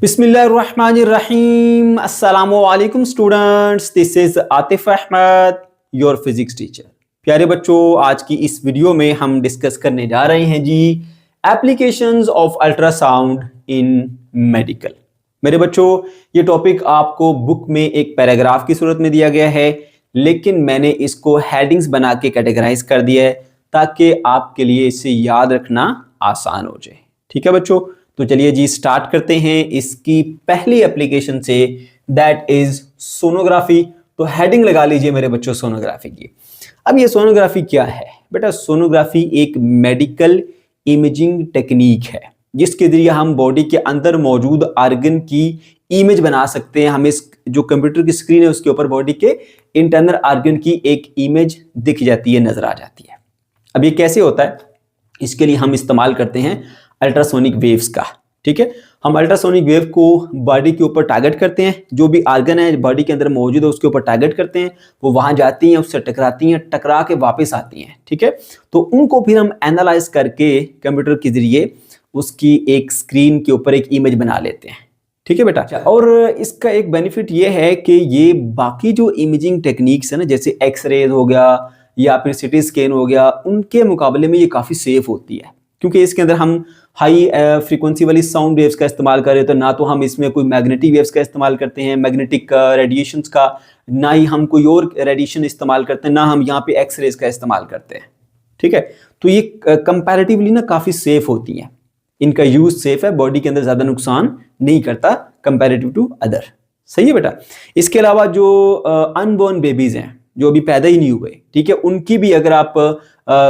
बिस्मिल्लाहिर्रहमानिर्रहीम। अस्सलामुअलैकुम students, this is Atif Ahmad, your physics teacher. प्यारे बच्चों, आज की इस वीडियो में हम डिस्कस करने जा रहे हैं जी applications of ultrasound in medical. मेरे बच्चों, ये टॉपिक आपको बुक में एक पैराग्राफ की सूरत में दिया गया है, लेकिन मैंने इसको हेडिंग्स बना के कैटेगराइज कर दिया है ताकि आपके लिए इसे याद रखना आसान हो जाए। ठीक है बच्चों, तो चलिए जी स्टार्ट करते हैं इसकी पहली एप्लीकेशन से, दैट इज सोनोग्राफी। तो हेडिंग लगा लीजिए मेरे बच्चों सोनोग्राफी की। अब ये सोनोग्राफी क्या है बेटा? सोनोग्राफी एक मेडिकल इमेजिंग टेक्निक है जिसके जरिए हम बॉडी के अंदर मौजूद ऑर्गन की इमेज बना सकते हैं। हमें जो कंप्यूटर की स्क्रीन है उसके ऊपर बॉडी के इंटरनल ऑर्गन की एक इमेज दिख जाती है, नजर आ जाती है। अब ये कैसे होता है? इसके लिए हम इस्तेमाल करते हैं अल्ट्रासोनिक वेव्स का। ठीक है, हम अल्ट्रासोनिक वेव को बॉडी के ऊपर टारगेट करते हैं, जो भी ऑर्गन है बॉडी के अंदर मौजूद है उसके ऊपर टारगेट करते हैं, वो वहां जाती हैं, उससे टकराती हैं, टकरा के वापस आती हैं। ठीक है, तो उनको फिर हम एनालाइज करके कंप्यूटर के जरिए उसकी एक स्क्रीन के ऊपर एक इमेज बना लेते हैं। ठीक है बेटा, और इसका एक बेनिफिट ये है कि ये बाकी जो इमेजिंग टेक्निक्स है ना, जैसे एक्सरे हो गया या फिर सिटी स्कैन हो गया, उनके मुकाबले में ये काफ़ी सेफ होती है, क्योंकि इसके अंदर हम हाई फ्रीक्वेंसी वाली साउंड वेव्स का इस्तेमाल करें तो ना तो हम इसमें कोई मैग्नेटिक वेव्स का इस्तेमाल करते हैं, मैग्नेटिक रेडिएशंस का, ना ही हम कोई और रेडिएशन इस्तेमाल करते हैं, ना हम यहाँ पे एक्सरेज का इस्तेमाल करते हैं। ठीक है, तो ये कंपैरेटिवली ना काफ़ी सेफ होती हैं, इनका यूज सेफ है, बॉडी के अंदर ज़्यादा नुकसान नहीं करता कंपैरेटिव टू अदर। सही है बेटा। इसके अलावा जो अनबॉर्न बेबीज हैं, जो अभी पैदा ही नहीं हुए, ठीक है, उनकी भी अगर आप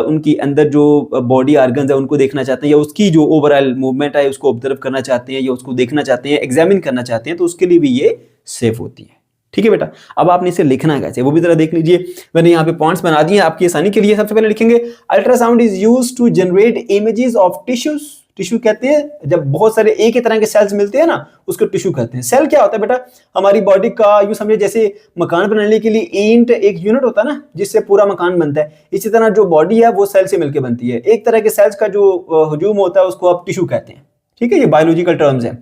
उनकी अंदर जो बॉडी ऑर्गन्स है उनको देखना चाहते हैं या उसकी जो ओवरऑल मूवमेंट है उसको ऑब्जर्व करना चाहते हैं या उसको देखना चाहते हैं, एग्जामिन करना चाहते हैं, तो उसके लिए भी ये सेफ होती है। ठीक है बेटा, अब आपने इसे लिखना कैसे वो भी जरा देख लीजिए। मैंने यहाँ पे पॉइंट्स बना दिए आपकी आसानी के लिए। सबसे पहले लिखेंगे ultrasound is used to generate images of tissues. Tissue कहते हैं जब बहुत सारे एक ही तरह के सेल्स मिलते हैं ना, उसको टिश्यू कहते हैं। सेल क्या होता है बेटा? हमारी बॉडी का यूं समझे जैसे मकान बनाने के लिए ईंट एक यूनिट होता है ना, जिससे पूरा मकान बनता है, इसी तरह जो बॉडी है वो सेल से मिलकर बनती है। एक तरह के सेल्स का जो हुजूम होता है उसको आप टिश्यू कहते हैं। ठीक है, ये बायोलॉजिकल टर्म्स है।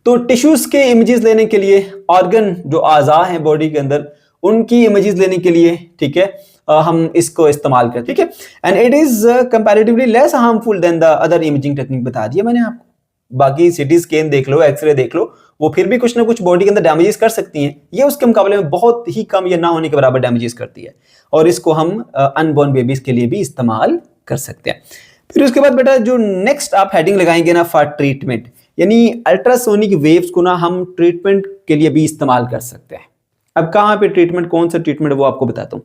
तो टिश्यूज के इमेजेस लेने के लिए, ऑर्गन जो आज़ा हैं बॉडी के अंदर उनकी इमेजेस लेने के लिए, ठीक है, हम इसको इस्तेमाल करते हैं। ठीक है, and it is comparatively less harmful than the other imaging technique. बता दिया मैंने आपको। बाकी सिटी स्कैन देख लो, एक्सरे देख लो, वो फिर भी कुछ ना कुछ बॉडी के अंदर डैमेजेस कर सकती हैं, ये उसके मुकाबले में बहुत ही कम या ना होने के बराबर डैमेजेस करती है, और इसको हम अनबॉर्न बेबीज के लिए भी इस्तेमाल कर सकते हैं। फिर उसके बाद बेटा जो नेक्स्ट आप हेडिंग लगाएंगे ना, फॉर ट्रीटमेंट, यानी अल्ट्रासोनिक वेव्स को ना हम ट्रीटमेंट के लिए भी इस्तेमाल कर सकते हैं। अब कहाँ पे ट्रीटमेंट, कौन सा ट्रीटमेंट, वो आपको बताता हूँ।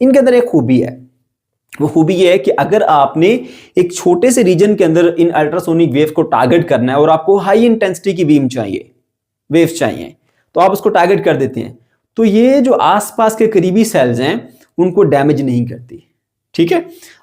इनके अंदर एक खूबी है, वो खूबी ये है कि अगर आपने एक छोटे से रीजन के अंदर इन अल्ट्रासोनिक वेव को टारगेट करना है और आपको हाई इंटेंसिटी की बीम चाहिए, वेव्स चाहिए, तो आप उसको टारगेट कर देते हैं, तो ये जो आसपास के करीबी सेल्स हैं उनको डैमेज नहीं करती। ठीक है,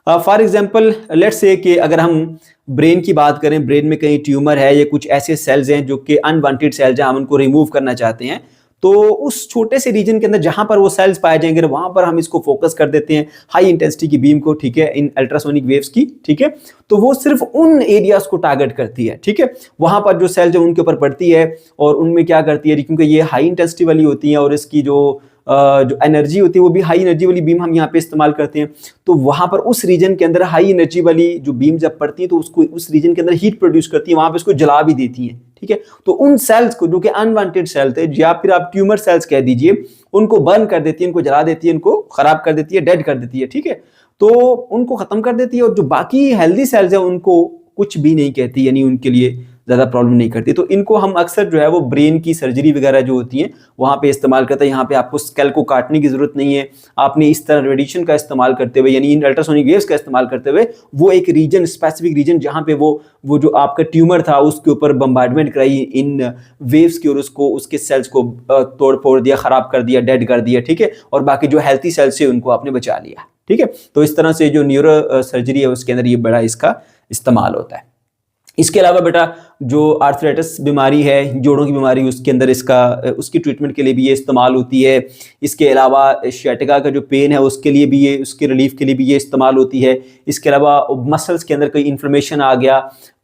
फॉर एग्जाम्पल लेट्स से कि अगर हम ब्रेन की बात करें, ब्रेन में कहीं ट्यूमर है या कुछ ऐसे सेल्स हैं जो कि अनवांटेड सेल्स हैं, हम उनको रिमूव करना चाहते हैं, तो उस छोटे से रीजन के अंदर जहां पर वो सेल्स पाए जाएंगे वहां पर हम इसको फोकस कर देते हैं हाई इंटेंसिटी की बीम को। ठीक है, इन अल्ट्रासोनिक वेव्स की। ठीक है, तो वो सिर्फ उन एरियाज को टारगेट करती है। ठीक है, वहां पर जो सेल्स है उनके ऊपर पड़ती है और उनमें क्या करती है, क्योंकि ये हाई इंटेंसिटी वाली होती है और इसकी जो एनर्जी होती है वो भी हाई एनर्जी वाली बीम हम यहाँ पे इस्तेमाल करते हैं, तो वहां पर उस रीजन के अंदर हाई एनर्जी वाली जो बीम जब पड़ती है तो उसको उस रीजन के अंदर हीट प्रोड्यूस करती है, वहां पे उसको जला भी देती है। ठीक है, तो उन सेल्स को जो कि अनवांटेड सेल थे या फिर आप ट्यूमर सेल्स कह दीजिए, उनको बर्न कर देती है, उनको जला देती है, उनको खराब कर देती है, डेड कर देती है। ठीक है, तो उनको खत्म कर देती है, और जो बाकी हेल्दी सेल्स है उनको कुछ भी नहीं कहती, यानी उनके लिए ज़्यादा प्रॉब्लम नहीं करती। तो इनको हम अक्सर जो है वो ब्रेन की सर्जरी वगैरह जो होती है वहाँ पे इस्तेमाल करते हैं। यहाँ पे आपको स्केल को काटने की ज़रूरत नहीं है, आपने इस तरह रेडिएशन का इस्तेमाल करते हुए, यानी इन अल्ट्रासोनिक वेव्स का इस्तेमाल करते हुए वो एक रीजन, स्पेसिफिक रीजन जहाँ पे वो जो आपका ट्यूमर था उसके ऊपर बम्बार्डमेंट कराई इन वेव्स की और उसको, उसके सेल्स को तोड़ फोड़ दिया, ख़राब कर दिया, डेड कर दिया। ठीक है, और बाकी जो हेल्थी सेल्स है उनको आपने बचा लिया। ठीक है, तो इस तरह से जो न्यूरो सर्जरी है उसके अंदर ये बड़ा इसका इस्तेमाल होता है। इसके अलावा बेटा जो आर्थराइटिस बीमारी है, जोड़ों की बीमारी, उसके अंदर उसकी ट्रीटमेंट के लिए भी ये इस्तेमाल होती है। इसके अलावा शियाटिका का जो पेन है उसके लिए भी ये, उसके रिलीफ के लिए भी ये इस्तेमाल होती है। इसके अलावा मसल्स के अंदर कोई इन्फ्लेमेशन आ गया,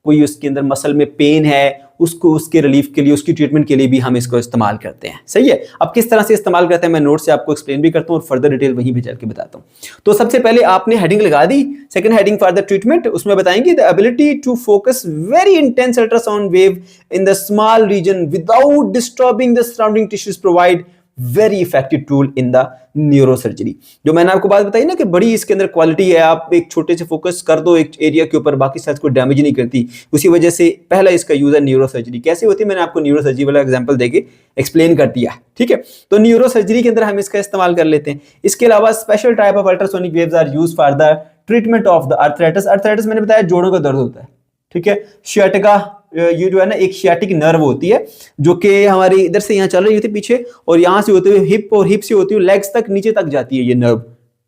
कोई उसके अंदर मसल में पेन है, उसको उसके रिलीफ के लिए, उसकी ट्रीटमेंट के लिए भी हम इसको इस्तेमाल करते हैं। सही है। अब किस तरह से इस्तेमाल करते हैं मैं नोट से आपको एक्सप्लेन भी करता हूँ और फर्दर डिटेल वहीं भी चल के बताता हूँ। तो सबसे पहले आपने हेडिंग लगा दी, second heading for the treatment, उसमें बताएंगे the ability to focus very intense ultrasound wave in the small region without disturbing the surrounding tissues provide very effective tool in the neurosurgery. जो मैंने आपको बात बताई ना कि बड़ी इसके अंदर क्वालिटी है, आप एक छोटे से फोकस कर दो एक एरिया के ऊपर, बाकी सेल्स को डैमेज नहीं करती, उसी वजह से पहला इसका यूज है न्यूरोसर्जरी। कैसे होती है मैंने आपको न्यूरोसर्जरी वाला एग्जांपल देके एक्सप्लेन कर दिया। ठीक है, तो न्यूरोसर्जरी के अंदर हम इसका इस्तेमाल कर लेते हैं। इसके अलावा special type of ultrasonic waves are used for the treatment of the arthritis. Arthritis मैंने बताया जोड़ों का दर्द होता है। ठीक है, शियाटिका, ये जो है ना एक शियाटिक नर्व होती है जो कि हमारी इधर से यहाँ चल रही होती है पीछे, और यहाँ से होते हुए हिप, और हिप से होती हुई लेग्स तक नीचे तक जाती है ये नर्व।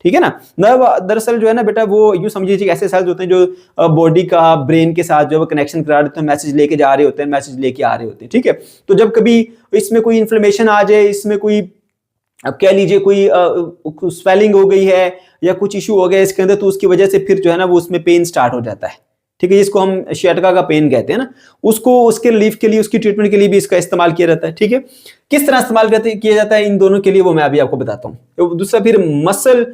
ठीक है ना, नर्व दरअसल जो है ना बेटा वो यूं समझ लीजिए ऐसे सेल्स होते हैं जो बॉडी का ब्रेन के साथ जो है कनेक्शन करा देते हैं, मैसेज लेके जा रहे होते हैं, मैसेज लेके आ रहे होते हैं। ठीक है, तो जब कभी इसमें कोई इन्फ्लेमेशन आ जाए, इसमें कोई अब कह लीजिए कोई स्वेलिंग हो गई है या कुछ इशू हो गया इसके अंदर, तो उसकी वजह से फिर जो है ना वो उसमें पेन स्टार्ट हो जाता है। ठीक है, जिसको हम शियाटिका का पेन कहते हैं ना, उसको उसके रिलीफ के लिए, उसकी ट्रीटमेंट के लिए भी इसका इस्तेमाल किया जाता है। ठीक है, किस तरह इस्तेमाल किया जाता है इन दोनों के लिए वो मैं अभी आपको बताता हूँ। तो दूसरा फिर मसल,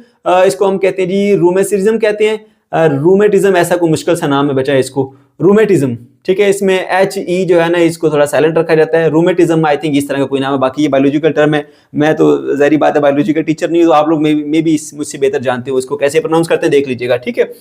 इसको हम कहते हैं जी रूमेटिज्म कहते हैं। रूमेटिज्म ऐसा कोई मुश्किल सा नाम है बचा है इसको, रूमेटिज्म। ठीक है, इसमें HE जो है ना इसको थोड़ा साइलेंट रखा जाता है। रूमेटिज्म आई थिंक इस तरह का कोई नाम है, बाकी ये बायोलॉजिकल टर्म है, मैं तो ज़ाहिर बात है बायोलॉजिकल टीचर नहीं हूँ, तो आप लोग मे भी मुझसे बेहतर जानते हो इसको कैसे प्रोनाउंस करते हैं, देख लीजिएगा। ठीक है,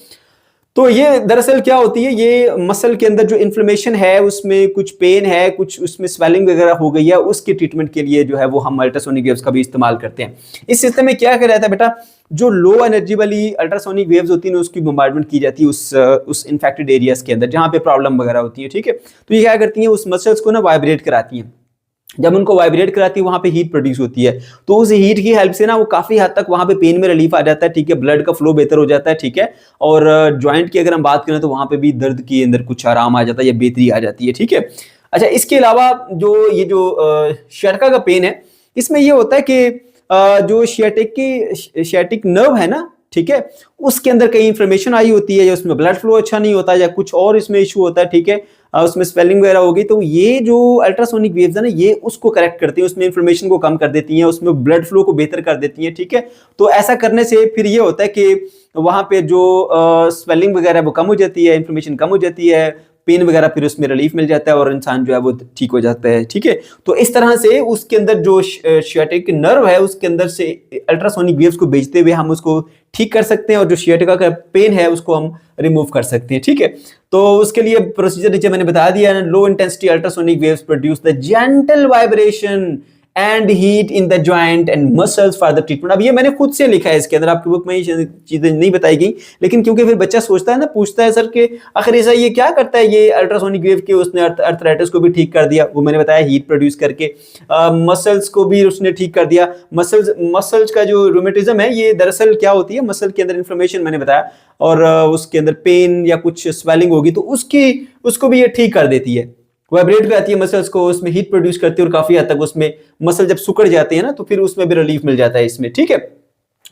तो ये दरअसल क्या होती है, ये मसल के अंदर जो इन्फ्लेमेशन है, उसमें कुछ पेन है, कुछ उसमें स्वेलिंग वगैरह हो गई है, उसके ट्रीटमेंट के लिए जो है वो हम अल्ट्रासोनिक वेव्स का भी इस्तेमाल करते हैं। इस सिस्टम में क्या कर रहा था बेटा, जो लो एनर्जी वाली अल्ट्रासोनिक वेव्स होती है उसकी बम्बार्डमेंट की जाती है उस इन्फेक्टेड एरियाज के अंदर जहां पे प्रॉब्लम वगैरह होती है। ठीक है, तो ये क्या करती है, उस मसल्स को ना वाइब्रेट कराती हैं। जब उनको वाइब्रेट कराती है वहां पे हीट प्रोड्यूस होती है, तो उस हीट की हेल्प से ना वो काफी हद तक वहां पे पेन में रिलीफ आ जाता है। ठीक है, ब्लड का फ्लो बेहतर हो जाता है। ठीक है, और जॉइंट की अगर हम बात करें तो वहां पे भी दर्द के अंदर कुछ आराम आ जाता है या बेहतरी आ जाती है। ठीक है, अच्छा इसके अलावा जो ये जो शियाटिका का पेन है, इसमें ये होता है कि जो शियाटिक नर्व है ना, ठीक है, उसके अंदर कहीं इंफॉर्मेशन आई होती है या उसमें ब्लड फ्लो अच्छा नहीं होता या कुछ और इसमें इशू होता है। ठीक है, उसमें स्वेलिंग वगैरह होगी, तो ये जो अल्ट्रासोनिक वेव्स है ना ये उसको करेक्ट करती हैं, उसमें इंफॉर्मेशन को कम कर देती हैं, उसमें ब्लड फ्लो को बेहतर कर देती हैं। ठीक है, तो ऐसा करने से फिर ये होता है कि वहां पे जो स्वेलिंग वगैरह वो कम हो जाती है, इंफॉर्मेशन कम हो जाती है, पेन वगैरह फिर उसमें रिलीफ मिल जाता है और इंसान जो है वो ठीक हो जाता है। ठीक है, तो इस तरह से उसके अंदर जो शियाटिक नर्व है उसके अंदर से अल्ट्रासोनिक वेव्स को भेजते हुए हम उसको ठीक कर सकते हैं और जो शियाटिका का पेन है उसको हम रिमूव कर सकते हैं। ठीक है, तो उसके लिए प्रोसीजर नीचे मैंने बता दिया है। Low intensity ultrasonic waves produce the gentle vibration and heat in the joint and muscles for the treatment. अब ये मैंने खुद से लिखा है, इसके अंदर आपकी बुक में ये चीजें नहीं बताई गई, लेकिन क्योंकि फिर बच्चा सोचता है ना, पूछता है सर के आखिर ऐसा ये क्या करता है, ये अल्ट्रासोनिक वेव के उसने अर्थराइटिस को भी ठीक कर दिया, वो मैंने बताया हीट प्रोड्यूस करके, मसल्स को भी उसने ठीक कर दिया। मसल्स का जो रूमेटिज्म है ये दरअसल क्या होती है, मसल के अंदर इन्फ्लेमेशन मैंने बताया, और उसके अंदर पेन या कुछ स्वेलिंग होगी तो उसको भी ये ठीक कर देती है, वाइब्रेट कराती है मसल्स को, उसमें हीट प्रोड्यूस करती है और काफी हद तक उसमें मसल जब सुकड़ जाते हैं ना तो फिर उसमें भी रिलीफ मिल जाता है इसमें। ठीक है,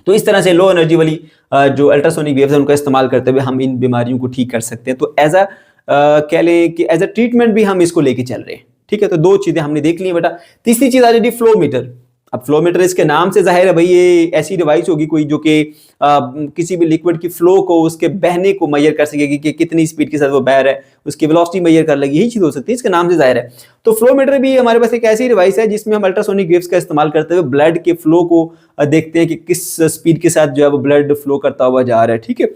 तो इस तरह से लो एनर्जी वाली जो अल्ट्रासोनिक वेव्स है उनका इस्तेमाल करते हुए हम इन बीमारियों को ठीक कर सकते हैं। तो एज अ कह लें कि एज अ ट्रीटमेंट भी हम इसको लेके चल रहे हैं। ठीक है, तो दो चीजें हमने देख ली बेटा। तीसरी चीज आ जाती है फ्लोमीटर। अब फ्लोमीटर इसके नाम से जाहिर है भाई ये ऐसी डिवाइस होगी कोई जो कि किसी भी लिक्विड की फ्लो को, उसके बहने को मेजर कर सकेगी कि कितनी स्पीड के साथ वो बह रहा है, उसकी वेलोसिटी मेजर कर लेगी, यही चीज हो सकती है, इसके नाम से जाहिर है। तो फ्लोमीटर भी हमारे पास एक ऐसी डिवाइस है जिसमें हम अल्ट्रासोनिक वेव्स का इस्तेमाल करते हुए ब्लड के फ्लो को देखते हैं कि किस स्पीड के साथ जो है वो ब्लड फ्लो करता हुआ जा रहा है। ठीक है,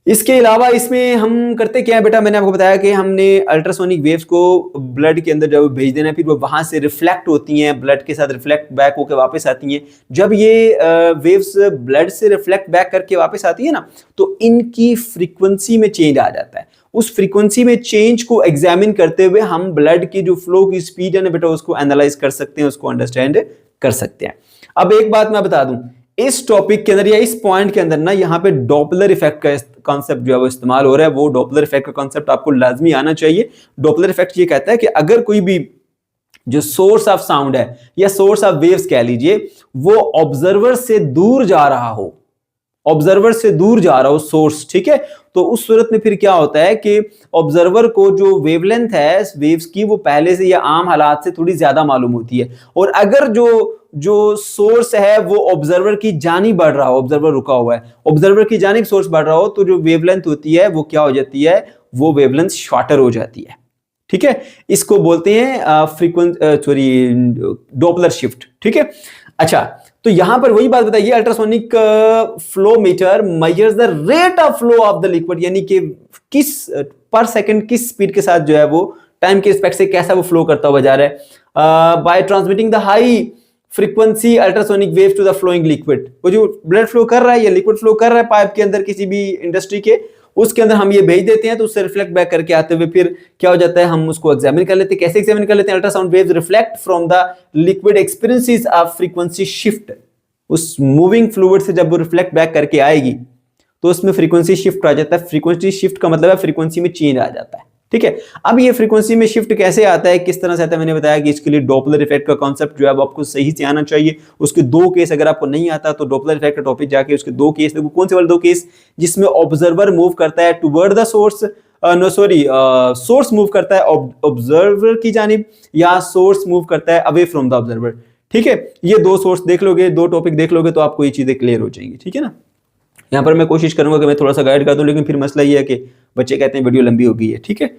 इसके अलावा इसमें हम करते क्या है बेटा, मैंने आपको बताया कि हमने अल्ट्रासोनिक वेव्स को ब्लड के अंदर जब भेज देना है, फिर वो वहां से रिफ्लेक्ट होती हैं, ब्लड के साथ रिफ्लेक्ट बैक होकर वापस आती हैं। जब ये वेव्स ब्लड से रिफ्लेक्ट बैक करके वापस आती है ना, तो इनकी फ्रीक्वेंसी में चेंज आ जाता है। उस फ्रीक्वेंसी में चेंज को एग्जामिन करते हुए हम ब्लड की जो फ्लो की स्पीड है ना बेटा उसको एनालाइज कर सकते हैं, उसको अंडरस्टैंड कर सकते हैं। अब एक बात मैं बता दूं, इस टॉपिक के अंदर या इस पॉइंट के अंदर ना यहाँ पे डॉपलर इफेक्ट का कॉन्सेप्ट जो है वो इस्तेमाल हो रहा है। वो डॉपलर इफेक्ट का कॉन्सेप्ट आपको लाजमी आना चाहिए। डॉपलर इफेक्ट ये कहता है कि अगर कोई भी जो सोर्स ऑफ साउंड है या सोर्स ऑफ वेव्स कह लीजिए वो ऑब्जर्वर से दूर जा रहा हो, ऑब्जर्वर से दूर जा रहा हो सोर्स, ठीक है, तो उस सूरत में फिर क्या होता है कि ऑब्जर्वर को जो वेवलेंथ है वेव्स की वो पहले से या आम हालात से थोड़ी ज्यादा मालूम होती है। और अगर जो सोर्स है वो ऑब्जर्वर की जानिब बढ़ रहा हो, ऑब्जर्वर रुका हुआ है, ऑब्जर्वर की जानिब सोर्स बढ़ रहा हो, तो जो वेवलेंथ होती है वो क्या हो जाती है, वो वेवलेंथ शॉर्टर हो जाती है, ठीक है। इसको बोलते हैं डॉपलर शिफ्ट, ठीक है। अच्छा, तो यहां पर वही बात बताइए, ultrasonic flow meter measures the rate of flow of the liquid, यानी कि किस पर सेकंड किस स्पीड के साथ जो है वो टाइम के रिस्पेक्ट से कैसा वो फ्लो करता हुआ जा रहा है, by transmitting the high frequency ultrasonic wave to the flowing liquid. वो जो ब्लड फ्लो कर रहा है या लिक्विड फ्लो कर रहा है पाइप के अंदर किसी भी इंडस्ट्री के, उसके अंदर हम ये भेज देते हैं, तो उससे रिफ्लेक्ट बैक करके आते हुए फिर क्या हो जाता है, हम उसको एग्जामिन कर लेते हैं। कैसे एग्जामिन कर लेते हैं? Ultrasound waves reflect from the liquid experiences of frequency shift. उस मूविंग फ्लूइड से जब वो रिफ्लेक्ट बैक करके आएगी तो उसमें फ्रीक्वेंसी शिफ्ट आ जाता है। फ्रीक्वेंसी शिफ्ट का मतलब है फ्रीक्वेंसी में चेंज आ जाता है, ठीक है। अब ये फ्रीक्वेंसी में शिफ्ट कैसे आता है, किस तरह से आता है, मैंने बताया कि इसके लिए डॉपलर इफेक्ट का कॉन्सेप्ट जो है वो आपको सही से आना चाहिए। उसके दो केस अगर आपको नहीं आता तो डॉपलर इफेक्ट का टॉपिक जाके उसके दो केस देखो। कौन से वाले दो केस? जिसमें ऑब्जर्वर मूव करता है toward the source, source move करता है ऑब्जर्वर की जानिब, या सोर्स मूव करता है अवे फ्रॉम द ऑब्जर्वर, ठीक है। ये दो सोर्स देख लोगे, दो टॉपिक देख लोगे तो आपको ये चीजें क्लियर हो जाएंगी, ठीक है ना। यहाँ पर मैं कोशिश करूंगा कि मैं थोड़ा सा गाइड कर दूं, लेकिन फिर मसला ये है कि बच्चे कहते हैं वीडियो लंबी हो गई है, ठीक है।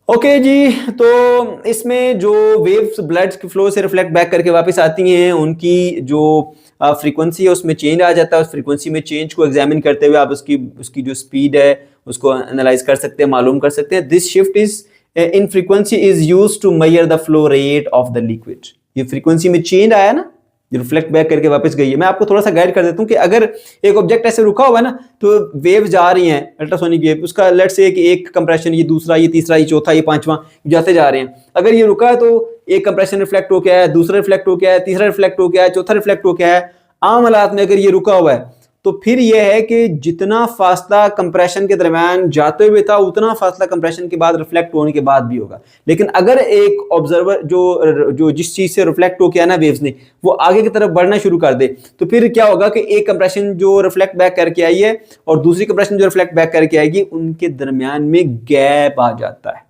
ओके जी, तो इसमें जो वेव्स ब्लड के फ्लो से रिफ्लेक्ट बैक करके वापस आती हैं, उनकी जो फ्रीक्वेंसी है उसमें चेंज आ जाता है। उस फ्रीक्वेंसी में चेंज को एग्जामिन करते हुए आप उसकी जो स्पीड है उसको एनालाइज कर सकते हैं, मालूम कर सकते हैं। This shift is in frequency is used to measure the flow rate of the liquid. ये फ्रीक्वेंसी में चेंज आया ना, रिफ्लेक्ट बैक करके वापस गई है। मैं आपको थोड़ा सा गाइड कर देता हूं कि अगर एक ऑब्जेक्ट ऐसे रुका हुआ है ना, तो वेव जा रही हैं अल्ट्रासोनिक वेव, उसका लेट्स से कि एक कंप्रेशन, ये दूसरा, ये तीसरा, ये चौथा, ये पांचवा जाते जा रहे हैं। अगर ये रुका है तो एक कंप्रेशन रिफ्लेक्ट हो गया है, दूसरा रिफ्लेक्ट हो गया है, तीसरा रिफ्लेक्ट हो गया है, चौथा रिफ्लेक्ट हो गया है। आम हालात में अगर ये रुका हुआ है तो फिर यह है कि जितना फासला कंप्रेशन के दरमियान जाते हुए था उतना फासला कंप्रेशन के बाद रिफ्लेक्ट होने के बाद भी होगा। लेकिन अगर एक ऑब्जर्वर जो जिस चीज से रिफ्लेक्ट हो किया ना वेव्स ने, वो आगे की तरफ बढ़ना शुरू कर दे, तो फिर क्या होगा कि एक कंप्रेशन जो रिफ्लेक्ट बैक करके आई है और दूसरी कंप्रेशन जो रिफ्लेक्ट बैक करके आएगी, उनके दरमियान में गैप आ जाता है,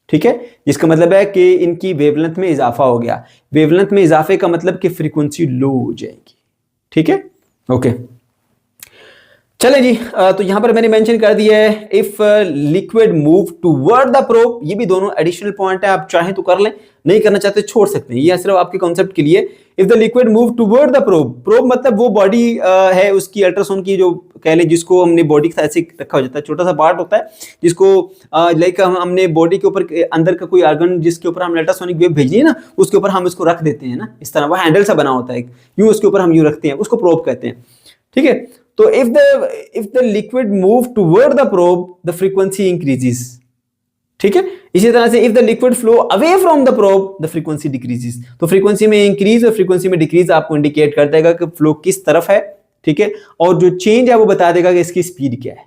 ठीक है। जिसका मतलब है कि इनकी वेवलेंथ में इजाफा हो गया। वेवलेंथ में इजाफे का मतलब कि फ्रीक्वेंसी लो हो जाएगी, ठीक है। ओके, चले जी, तो यहां पर मैंने मेंशन कर दिया है if liquid move toward the probe. ये भी दोनों एडिशनल पॉइंट है, आप चाहें तो कर लें, नहीं करना चाहते छोड़ सकते हैं। ये सिर्फ आपके कॉन्सेप्ट के लिए। If the liquid move toward the probe, probe मतलब वो बॉडी है उसकी अल्ट्रासाउंड की, जो कह लें जिसको हमने बॉडी के साथ ऐसे रखा हो जाता है, छोटा सा पार्ट होता है जिसको लाइक हमने बॉडी के ऊपर अंदर का कोई ऑर्गन जिसके ऊपर हम अल्ट्रासोनिक वेव भेजी है ना, उसके ऊपर हम इसको रख देते हैं ना, इस तरह वो हैंडल सा बना होता है, यूं उसके ऊपर हम यूं रखते हैं, उसको प्रोब कहते हैं, ठीक है। तो if the liquid move toward the probe, the frequency increases, ठीक है। इसी तरह से if the liquid flow away from the probe, the frequency decreases। तो फ्रीक्वेंसी में इंक्रीज और फ्रीक्वेंसी में डिक्रीज आपको इंडिकेट कर देगा कि फ्लो किस तरफ है, ठीक है। और जो चेंज है वो बता देगा कि इसकी स्पीड क्या है,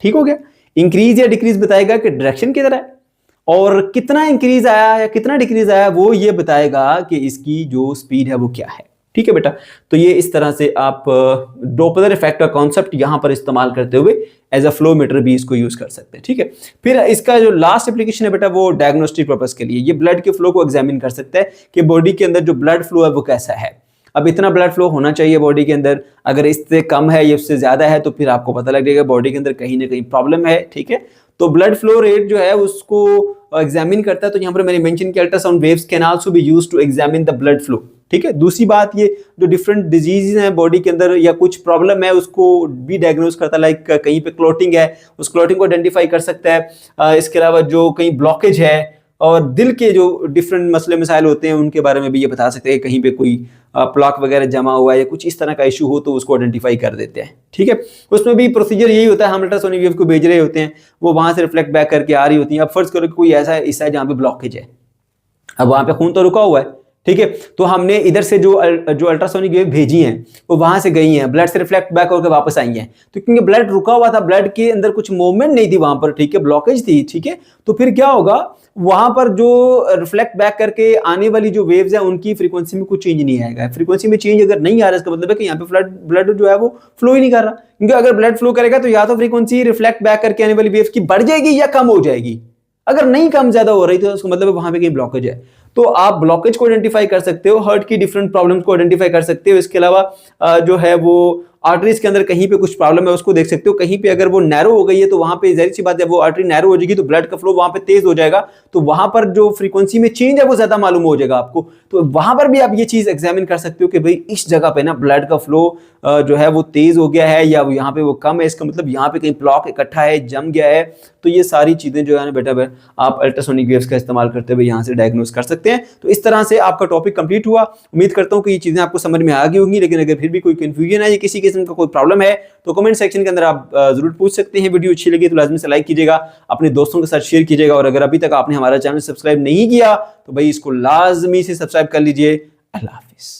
ठीक हो गया। इंक्रीज या डिक्रीज बताएगा कि डायरेक्शन किधर है, और कितना इंक्रीज आया या कितना डिक्रीज आया वो ये बताएगा कि इसकी जो स्पीड है वो क्या है, ठीक है बेटा। तो ये इस तरह से आप डॉपलर इफेक्ट का कॉन्सेप्ट यहां पर इस्तेमाल करते हुए एज अ फ्लो मीटर भी इसको यूज कर सकते हैं, ठीक है। फिर इसका जो लास्ट एप्लीकेशन है बेटा वो डायग्नोस्टिक पर्पस के लिए। ये ब्लड के फ्लो को एग्जामिन कर सकता है कि बॉडी के अंदर जो ब्लड फ्लो है वो कैसा है। अब इतना ब्लड फ्लो होना चाहिए बॉडी के अंदर, अगर इससे कम है या उससे ज्यादा है तो फिर आपको पता लगेगा बॉडी के अंदर कहीं ना कहीं प्रॉब्लम है, ठीक है। तो ब्लड फ्लो रेट जो है उसको एग्जामिन करता है। तो यहाँ पर मैंने मेंशन किया ultrasound waves can also be used to examine the blood flow, ठीक है। दूसरी बात, ये जो डिफरेंट डिजीज हैं बॉडी के अंदर या कुछ प्रॉब्लम है उसको भी डायग्नोज करता है। लाइक कहीं पे क्लोटिंग है, उस क्लोटिंग को आइडेंटिफाई कर सकता है। इसके अलावा जो कहीं ब्लॉकेज है और दिल के जो डिफरेंट मसले मसाइल होते हैं उनके बारे में भी ये बता सकते हैं। कहीं पे कोई प्लॉक वगैरह जमा हुआ है या कुछ इस तरह का इशू हो तो उसको आइडेंटिफाई कर देते हैं, ठीक है। उसमें भी प्रोसीजर यही होता है, हम अल्ट्रासोनिक वेव को भेज रहे होते हैं, वो वहां से रिफ्लेक्ट बैक करके आ रही होती है। अब फर्ज करो कि कोई ऐसा हिस्सा है जहाँ पे ब्लॉकेज है, अब वहां पे खून तो रुका हुआ है ठीक है। तो हमने इधर से जो अल्ट्रासोनिक वेव भेजी हैं वो वहां से गई हैं, ब्लड से रिफ्लेक्ट बैक होकर वापस आई हैं। तो क्योंकि ब्लड रुका हुआ था, ब्लड के अंदर कुछ मूवमेंट नहीं थी वहां पर, ठीक है, ब्लॉकेज थी, ठीक है। तो फिर क्या होगा, वहां पर जो रिफ्लेक्ट बैक करके आने वाली जो वेव्स है उनकी फ्रीक्वेंसी में कुछ चेंज नहीं आएगा। फ्रीक्वेंसी में चेंज अगर नहीं आ रहा, इसका मतलब है कि यहाँ पे ब्लड जो है वो फ्लो ही नहीं कर रहा, क्योंकि अगर ब्लड फ्लो करेगा तो या तो फ्रीक्वेंसी रिफ्लेक्ट बैक करके आने वाली वेव्स की बढ़ जाएगी या कम हो जाएगी। अगर नहीं कम ज्यादा हो रही तो उसका मतलब वहां पे कहीं ब्लॉकेज है। तो आप ब्लॉकेज को आइडेंटिफाई कर सकते हो, हार्ट की डिफरेंट प्रॉब्लम्स को आइडेंटिफाई कर सकते हो। इसके अलावा जो है वो आर्टरीज के अंदर कहीं पे कुछ प्रॉब्लम है उसको देख सकते हो। कहीं पे अगर वो नैरो हो गई है तो वहां पे जाहिर सी बात है, वो आर्टरी नैरो हो जाएगी तो ब्लड का फ्लो वहां पे तेज हो जाएगा, तो वहां पर जो फ्रीक्वेंसी में चेंज है वो ज्यादा मालूम हो जाएगा आपको। तो वहां पर भी आप ये चीज एग्जामिन कर सकते हो कि भाई इस जगह पे ना ब्लड का फ्लो जो है वो तेज हो गया है या यहाँ पे वो कम है, इसका मतलब यहाँ पे कहीं ब्लॉक इकट्ठा है, जम गया है। तो ये सारी चीजें जो है ना बेटा आप अल्ट्रासोनिक वेव्स का इस्तेमाल करते हुए यहाँ से डायग्नोस कर सकते हैं। तो इस तरह से आपका टॉपिक कंप्लीट हुआ। उम्मीद करता हूँ कि ये चीजें आपको समझ में आ गई होंगी, लेकिन अगर फिर भी कोई कंफ्यूजन है या किसी किस्म का कोई प्रॉब्लम है तो कमेंट सेक्शन के अंदर आप जरूर पूछ सकते हैं। वीडियो अच्छी लगी तो लाजमी से लाइक कीजिएगा, अपने दोस्तों के साथ शेयर कीजिएगा, और अगर अभी तक आपने हमारा चैनल सब्सक्राइब नहीं किया तो भाई इसको लाजमी से सब्सक्राइब कर लीजिए। अल्लाह हाफिज।